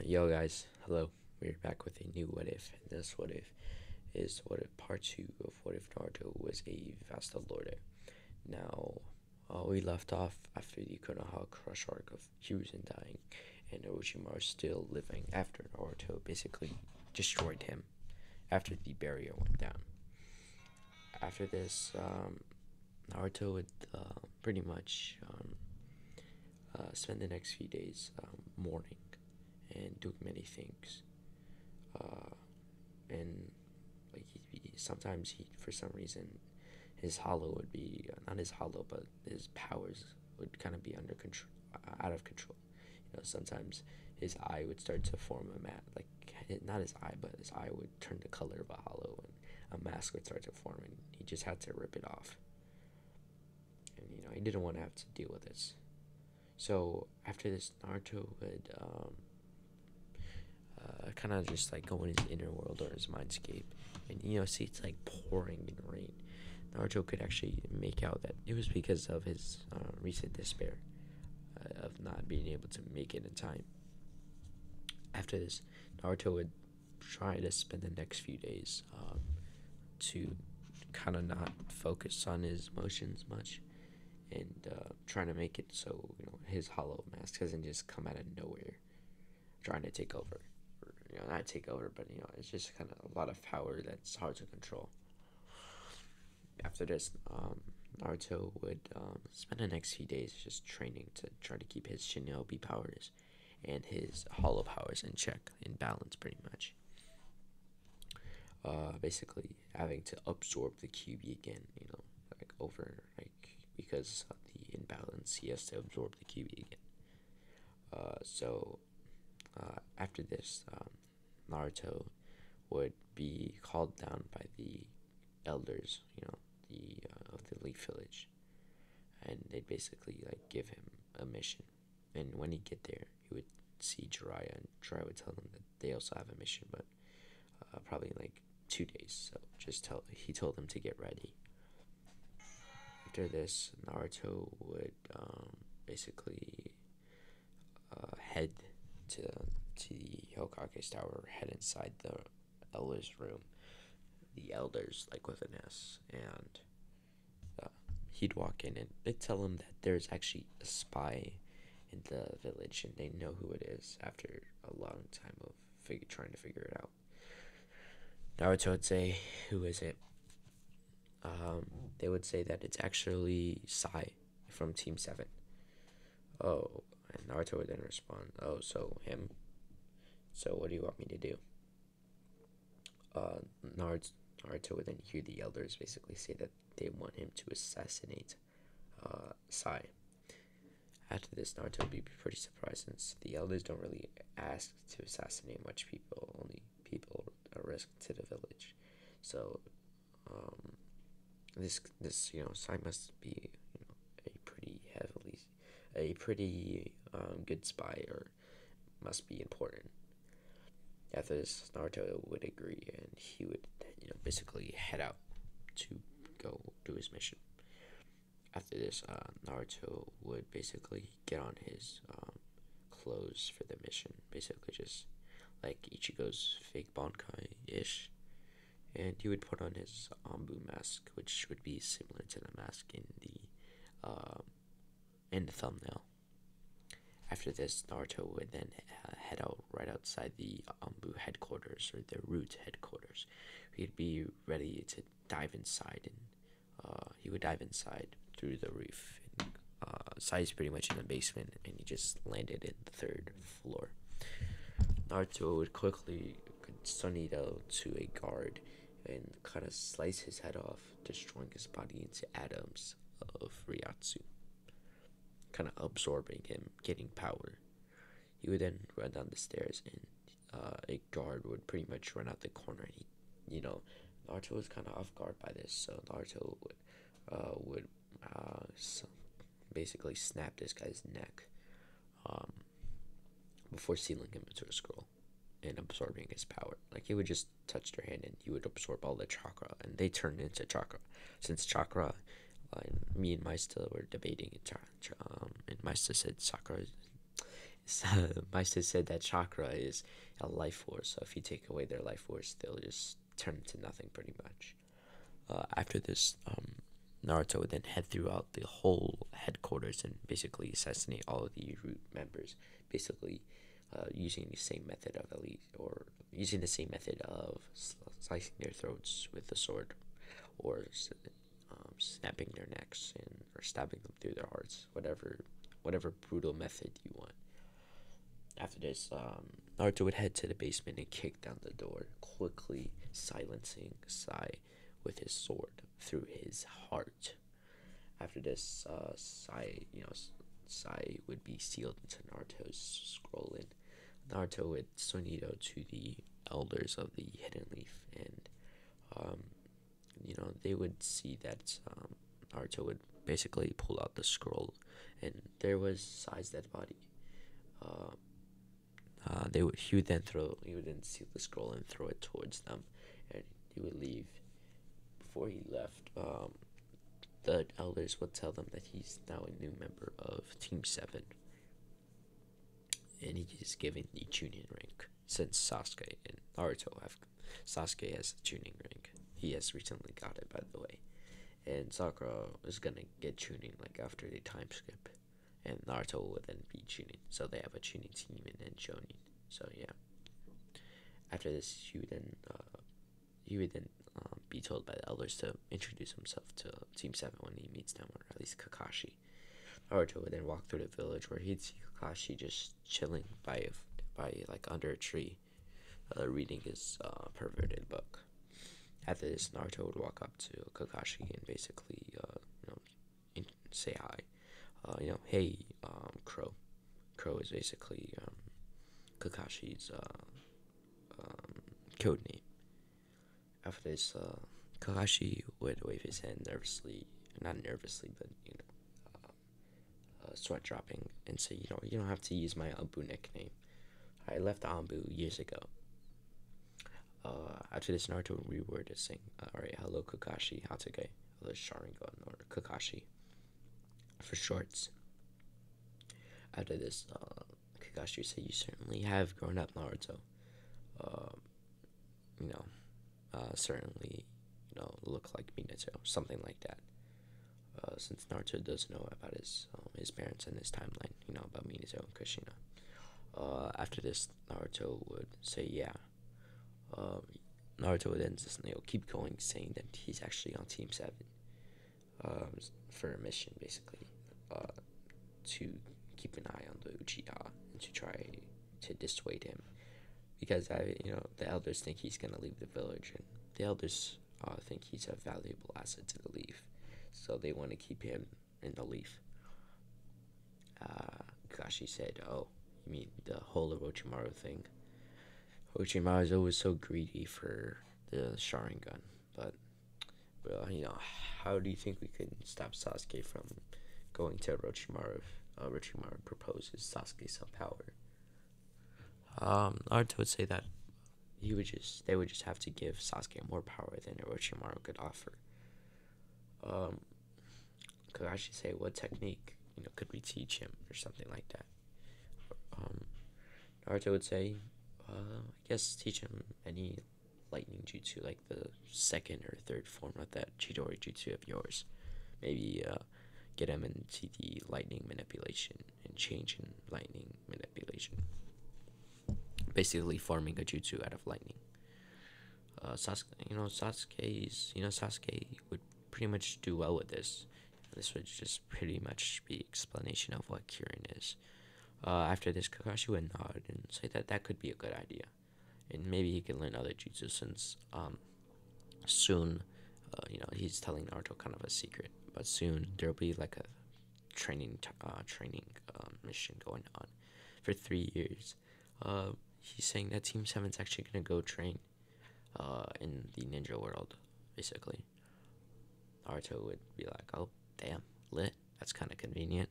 Yo guys, hello. We're back with a new what if. And this what if is what if part two of what if Naruto was a vasto Lorde. Now, we left off after the Konoha Crush arc of Hiruzen dying and Orochimaru still living after Naruto basically destroyed him after the barrier went down. After this, Naruto would pretty much spend the next few days mourning and doing many things. Uh, and like sometimes he for some reason his hollow would be not his hollow but his powers would kind of be under control, out of control. Sometimes his eye would start to form a mat like not his eye but his eye would turn the color of a hollow and a mask would start to form and he just had to rip it off. And he didn't want to have to deal with this. So after this, Naruto would kind of just like go in his inner world or his mindscape, and see it's like pouring in rain. Naruto could actually make out that it was because of his recent despair of not being able to make it in time. After this, Naruto would try to spend the next few days to kind of not focus on his emotions much and trying to make it so his hollow mask doesn't just come out of nowhere trying to take over. Or, not take over, but it's just kind of a lot of power that's hard to control. After this, Naruto would spend the next few days just training to try to keep his shinobi powers and his hollow powers in check, in balance, pretty much. Basically having to absorb the QB again, like over, like because of the imbalance, he has to absorb the QB again. So after this, Naruto would be called down by the elders, the of the Leaf Village, and they'd basically like give him a mission. And when he'd get there, he would see Jiraiya, and Jiraiya would tell him that they also have a mission, but probably in like 2 days. So he told them to get ready. After this, Naruto would basically head to the Hokage's tower, head inside the elders' room. The elders, like with an S, and he'd walk in and they'd tell him that there's actually a spy in the village and they know who it is after a long time of trying to figure it out. Naruto would say, "Who is it?" They would say that it's actually Sai from Team 7. Oh, and Naruto would then respond, "Oh, so him? So what do you want me to do?" Uh, Naruto would then hear the elders basically say that they want him to assassinate Sai. After this, Naruto would be pretty surprised since the elders don't really ask to assassinate much people, only people at risk to the village. So, this Sai must be a pretty good spy, or must be important. After this, Naruto would agree, and he would basically head out to go do his mission. After this, Naruto would basically get on his clothes for the mission, basically just like Ichigo's fake Bankai ish, and he would put on his Ambu mask, which would be similar to the mask in the thumbnail. After this, Naruto would then head out right outside the Ambu headquarters, or the root headquarters. He'd be ready to dive inside, and he would dive inside through the roof. And, Sai's pretty much in the basement, and he just landed in the third floor. Naruto would quickly Sunny to a guard and kind of slice his head off, destroying his body into atoms of Ryatsu, kind of absorbing him, getting power. He would then run down the stairs, and a guard would pretty much run out the corner. Naruto was kind of off guard by this, so Naruto would basically snap this guy's neck before sealing him into a scroll and absorbing his power. Like, he would just touch their hand and he would absorb all the chakra, and they turned into chakra. Since chakra, me and Maista were debating, and Maista said chakra So, Meister said that chakra is a life force, so if you take away their life force, they'll just turn into nothing pretty much. After this, Naruto would then head throughout the whole headquarters and basically assassinate all of the root members, basically using the same method of elite, or using the same method of slicing their throats with the sword, or snapping their necks and or stabbing them through their hearts, whatever brutal method you want. After this, Naruto would head to the basement and kick down the door, quickly silencing Sai with his sword through his heart. After this, Sai would be sealed into Naruto's scroll, and Naruto would Sonito to the elders of the Hidden Leaf, and they would see that Naruto would basically pull out the scroll, and there was Sai's dead body. He would then seal the scroll and throw it towards them, and he would leave. Before he left, the elders would tell them that he's now a new member of Team 7, and he is given the Chunin rank, since Sasuke and Naruto have. Sasuke has the Chunin rank. He has recently got it, by the way, and Sakura is gonna get Chunin like after the time skip, and Naruto will then be Chunin, so they have a Chunin team and then Jonin. So yeah. After this, he would then be told by the elders to introduce himself to Team 7 when he meets them, or at least Kakashi. Naruto would then walk through the village where he'd see Kakashi just chilling by like under a tree, reading his perverted book. After this, Naruto would walk up to Kakashi and basically say hi. Hey, Crow. Crow is basically Kakashi's code name. After this, Kakashi would wave his hand nervously, not nervously, but sweat dropping, and say, you don't have to use my Anbu nickname. I left Anbu years ago. After this, Naruto would reword it, saying, alright, hello Kakashi, Hatsuge, hello Sharingan, or Kakashi, for shorts. After this, Kakashi would say, you certainly have grown up, Naruto. Certainly, look like Minato, something like that. Since Naruto does know about his parents and his timeline, about Minato and Kushina. After this, Naruto would say, yeah. Naruto would then just keep going, saying that he's actually on Team 7 for a mission, basically, to keep an eye on the Uchiha and to try to dissuade him, because the elders think he's gonna leave the village, and the elders think he's a valuable asset to the Leaf, so they want to keep him in the Leaf. Kakashi said, "Oh, you mean the whole Orochimaru thing? Orochimaru is always so greedy for the Sharingan, but well, how do you think we could stop Sasuke from going to Orochimaru if Orochimaru proposes Sasuke some power?" Naruto would say that they would just have to give Sasuke more power than Orochimaru could offer. Kakashi say, what technique could we teach him, or something like that. Naruto would say, I guess teach him any lightning jutsu, like the second or third form of that Chidori jutsu of yours. Maybe get him into the lightning manipulation and change in lightning manipulation. Basically forming a jutsu out of lightning. Sasuke would pretty much do well with this. This would just pretty much be explanation of what Kirin is. After this, Kakashi would nod and say that could be a good idea, and maybe he can learn other jutsu, since soon, he's telling Naruto kind of a secret, but soon there'll be like a training mission going on for 3 years. He's saying that Team 7's actually gonna go train in the ninja world, basically. Naruto would be like, oh, damn, lit. That's kind of convenient.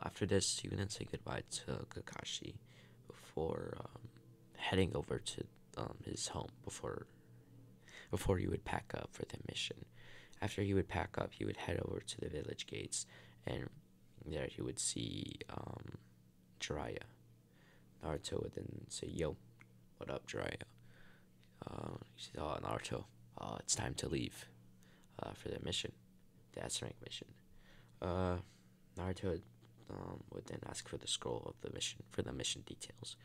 After this, he would then say goodbye to Kakashi before heading over to his home before he would pack up for the mission. After he would pack up, he would head over to the village gates, and there he would see Jiraiya. Naruto would then say, "Yo, what up, Jiraiya?" He says, "Oh, Naruto, it's time to leave for the mission, the S rank mission." Uh, Naruto would then ask for the scroll of the mission for the mission details.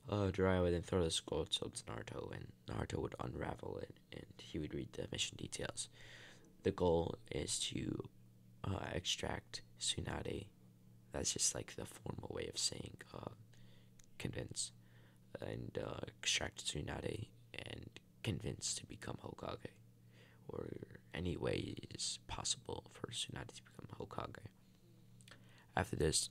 Jiraiya would then throw the scroll to Naruto, and Naruto would unravel it, and he would read the mission details. The goal is to extract Tsunade. That's just like the formal way of saying convince, and extract Tsunade and convince to become Hokage, or any way is possible for Tsunade to become Hokage. After this,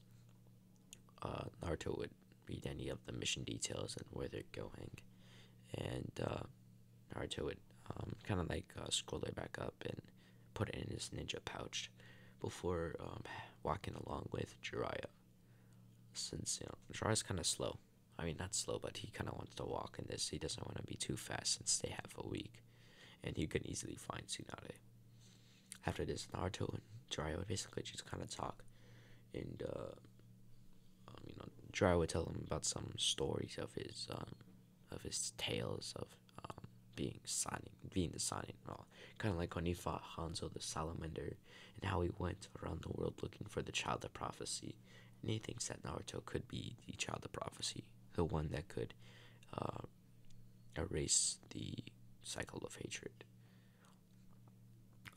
Naruto would read any of the mission details and where they're going, and Naruto would kind of like scroll it back up and put it in his ninja pouch before walking along with Jiraiya. Since Jiraiya's kind of slow. I mean, not slow, but he kind of wants to walk in this. He doesn't want to be too fast since they have a week, and he could easily find Tsunade. After this, Naruto and Jiraiya would basically just kind of talk, and Jiraiya would tell him about some stories of his tales of being the Sonic, and all. Kind of like when he fought Hanzo the Salamander, and how he went around the world looking for the Child of Prophecy. And he thinks that Naruto could be the Child of Prophecy, the one that could erase the cycle of hatred.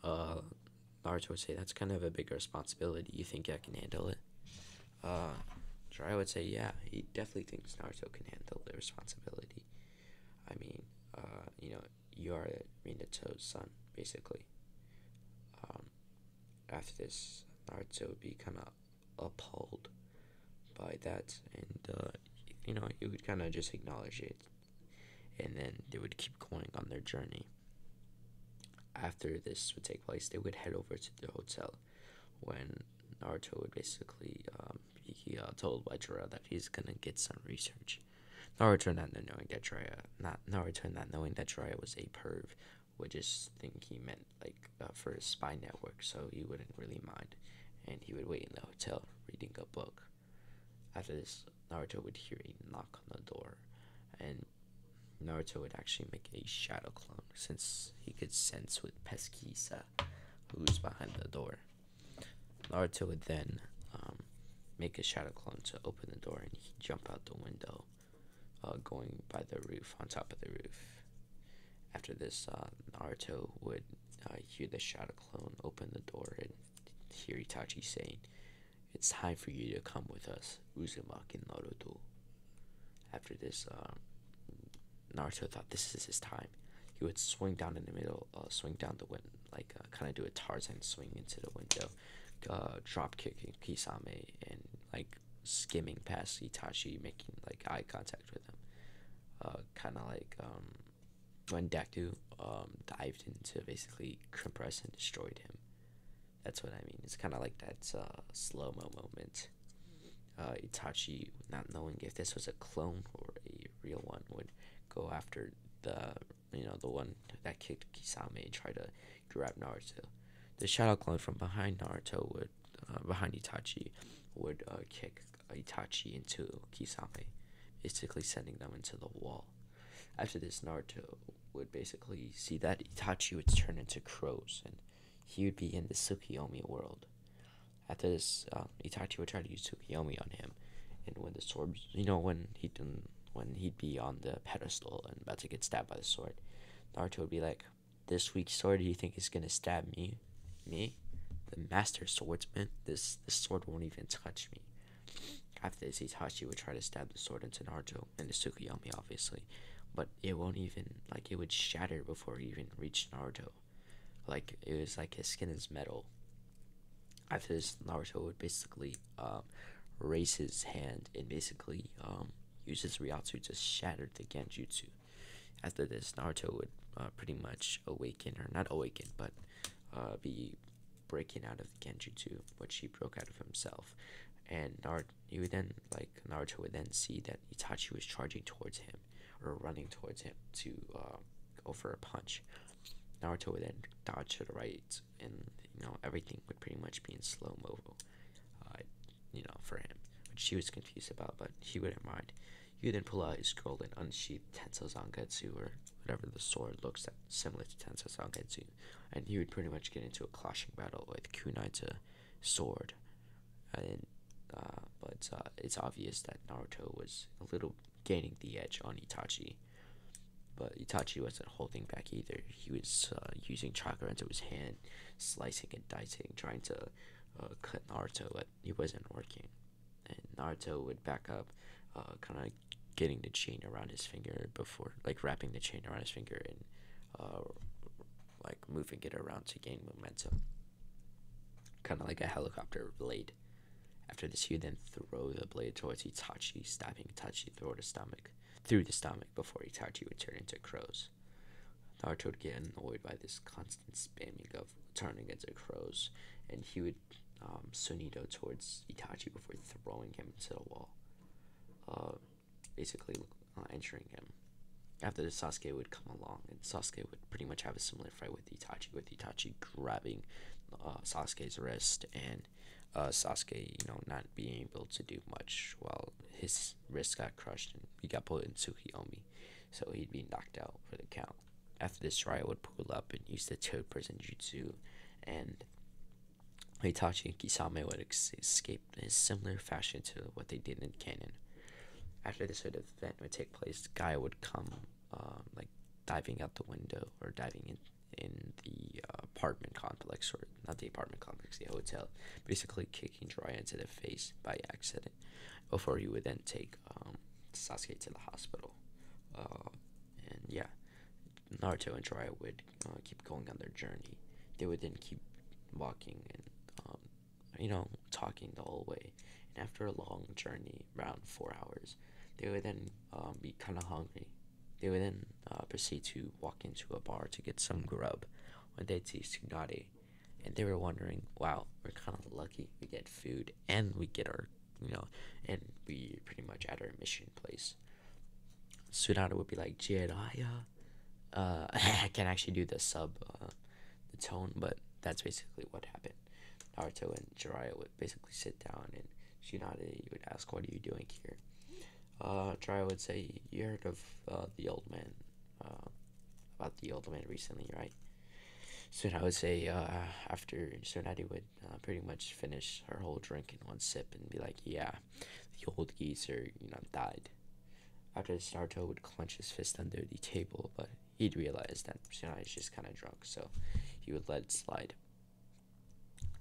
Naruto would say, "That's kind of a big responsibility. You think I can handle it?" Jiraiya would say, "Yeah, he definitely thinks Naruto can handle the responsibility. I mean, you are Minato's son, basically." After this, Naruto would be kind of appalled by that, and he would kind of just acknowledge it, and then they would keep going on their journey. After this would take place, they would head over to the hotel when Naruto would basically be told by Jiraiya that he's gonna get some research. Naruto not knowing that Jiraiya was a perv, would just think he meant like for his spy network, so he wouldn't really mind, and he would wait in the hotel reading a book. After this, Naruto would hear a knock on the door, and Naruto would actually make a shadow clone since he could sense with Pesquisa who's behind the door. Naruto would then make a shadow clone to open the door, and he'd jump out the window, going by the roof, on top of the roof. After this, Naruto would hear the shadow clone open the door and hear Itachi saying, "It's time for you to come with us, Uzumaki Naruto." After this, Naruto thought this is his time. He would swing down in the middle, swing down the window, like kind of do a Tarzan swing into the window, drop kicking Kisame, and like skimming past Itachi, making like eye contact with him. Kind of like when Deku dived in to basically compress and destroyed him. That's what I mean. It's kind of like that slow-mo moment. Itachi, not knowing if this was a clone or a real one, would go after the one that kicked Kisame and try to grab Naruto. The shadow clone from behind behind Itachi, would kick Itachi into Kisame, basically sending them into the wall. After this, Naruto would basically see that Itachi would turn into crows, and he would be in the Tsukiyomi world. After this, Itachi would try to use Tsukiyomi on him, and when the sword, when he'd be on the pedestal and about to get stabbed by the sword, Naruto would be like, "This weak sword, do you think is gonna stab me? Me? The master swordsman? This sword won't even touch me." After this, Itachi would try to stab the sword into Naruto and the Tsukiyomi, obviously, but it won't even, it would shatter before it even reached Naruto. Like, it was like his skin is metal. After this, Naruto would basically raise his hand and basically use his Ryatsu to shatter the Genjutsu. After this, Naruto would pretty much awaken, or not awaken, but be breaking out of the Genjutsu, which he broke out of himself. And Naruto would then see that Itachi was charging towards him, or running towards him to go for a punch. Naruto would then dodge to the right, and everything would pretty much be in slow mo, for him, which he was confused about, but he wouldn't mind. He would then pull out his scroll and unsheath Tensou Zangetsu, or whatever the sword looks at, similar to Tensou Zangetsu, and he would pretty much get into a clashing battle with kunai to sword. And but it's obvious that Naruto was a little gaining the edge on Itachi. But Itachi wasn't holding back either. He was using chakra into his hand, slicing and dicing, trying to cut Naruto, but he wasn't working. And Naruto would back up, kind of getting the chain around his finger before, like wrapping the chain around his finger and like moving it around to gain momentum, kind of like a helicopter blade. After this, he would then throw the blade towards Itachi, stabbing Itachi through the stomach before Itachi would turn into crows. Naruto would get annoyed by this constant spamming of turning into crows, and he would Sunito towards Itachi before throwing him into the wall, basically entering him. After this, Sasuke would come along, and Sasuke would pretty much have a similar fight with Itachi grabbing Sasuke's wrist, and Sasuke, not being able to do much while his wrist got crushed and he got put in Tsukiyomi, so he'd be knocked out for the count. After this, Jiraiya would pull up and use the third person jutsu, and Itachi and Kisame would escape in a similar fashion to what they did in canon. After this sort of event would take place, Gaia would come, like diving out the window or diving in the apartment complex, or not the apartment complex, the hotel, basically kicking Jiraiya into the face by accident, before he would then take Sasuke to the hospital. And yeah, Naruto and Jiraiya would keep going on their journey. They would then keep walking and talking the whole way. And after a long journey, around 4 hours, they would then be kind of hungry. They would then proceed to walk into a bar to get some grub when they'd see Tsunade. And they were wondering, wow, we're kind of lucky. We get food and we get our, and we pretty much at our mission place. Tsunade would be like, Jiraiya. I can't actually do the the tone, but that's basically what happened. Naruto and Jiraiya would basically sit down, and Tsunade would ask, what are you doing here? Jiraiya would say, you heard of the old man, about the old man recently, right? Tsunade would say, after Tsunade would pretty much finish her whole drink in one sip and be like, yeah, the old geezer, died. After this, Naruto would clench his fist under the table, but he'd realize that Tsunade is just kind of drunk, so he would let it slide.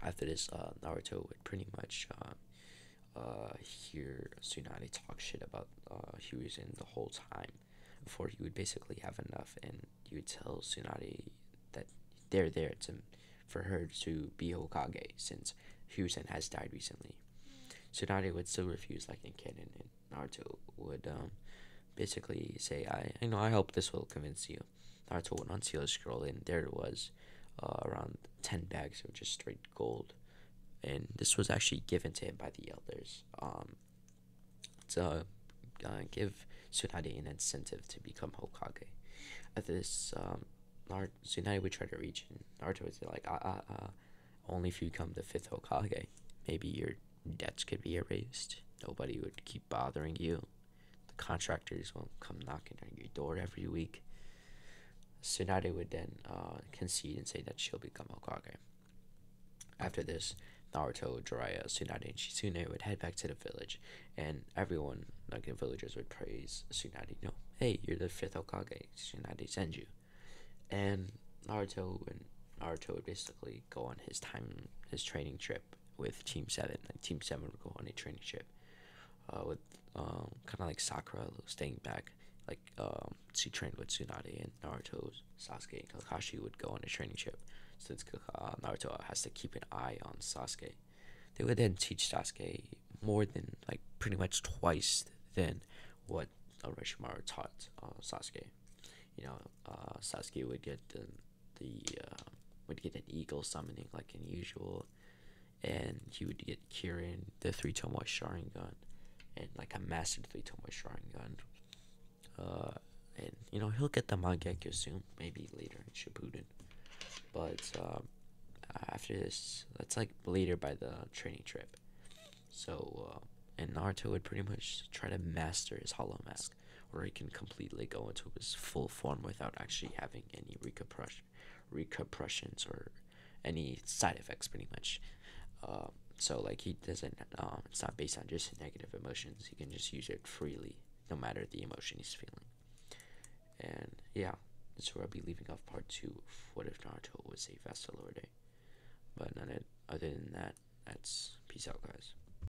After this, Naruto would pretty much hear Tsunade talk shit about Hiruzen the whole time, before he would basically have enough, and he would tell Tsunade that they're there for her to be Hokage, since Hiruzen has died recently. Tsunade would still refuse, like in canon, and Naruto would basically say, I hope this will convince you. Naruto would unseal his scroll, and there it was, around 10 bags of just straight gold. And this was actually given to him by the elders, to give Tsunade an incentive to become Hokage. After this, Tsunade would try to reach, and Naruto would say like, only if you become the 5th Hokage, maybe your debts could be erased. Nobody would keep bothering you. The contractors won't come knocking on your door every week. Tsunade would then concede and say that she'll become Hokage. After this, Naruto, Jiraiya, Tsunade, and Shizune would head back to the village, and everyone, like the villagers, would praise Tsunade. Hey, you're the 5th Hokage. Tsunade sends you. And Naruto would basically go on his training trip with Team 7. Like Team 7 would go on a training trip with kind of like Sakura staying back. Like she trained with Tsunade, and Naruto, Sasuke, and Kakashi would go on a training trip, since Naruto has to keep an eye on Sasuke. They would then teach Sasuke more than, like, pretty much twice than what Orochimaru taught Sasuke. Sasuke would get would get an eagle summoning like usual, and he would get Kirin, the 3-tomoe Sharingan, and like a massive 3-tomoe Sharingan. And he'll get the Mangekyo soon, maybe later in Shippuden. But after this, that's like later by the training trip. So and Naruto would pretty much try to master his hollow mask, where he can completely go into his full form without actually having any repercussions or any side effects, pretty much. So like he doesn't. It's not based on just negative emotions. He can just use it freely, no matter the emotion he's feeling. And yeah, that's where I'll be leaving off part 2 of What If Naruto Was a Vasto Lorde. But other than that, that's peace out, guys.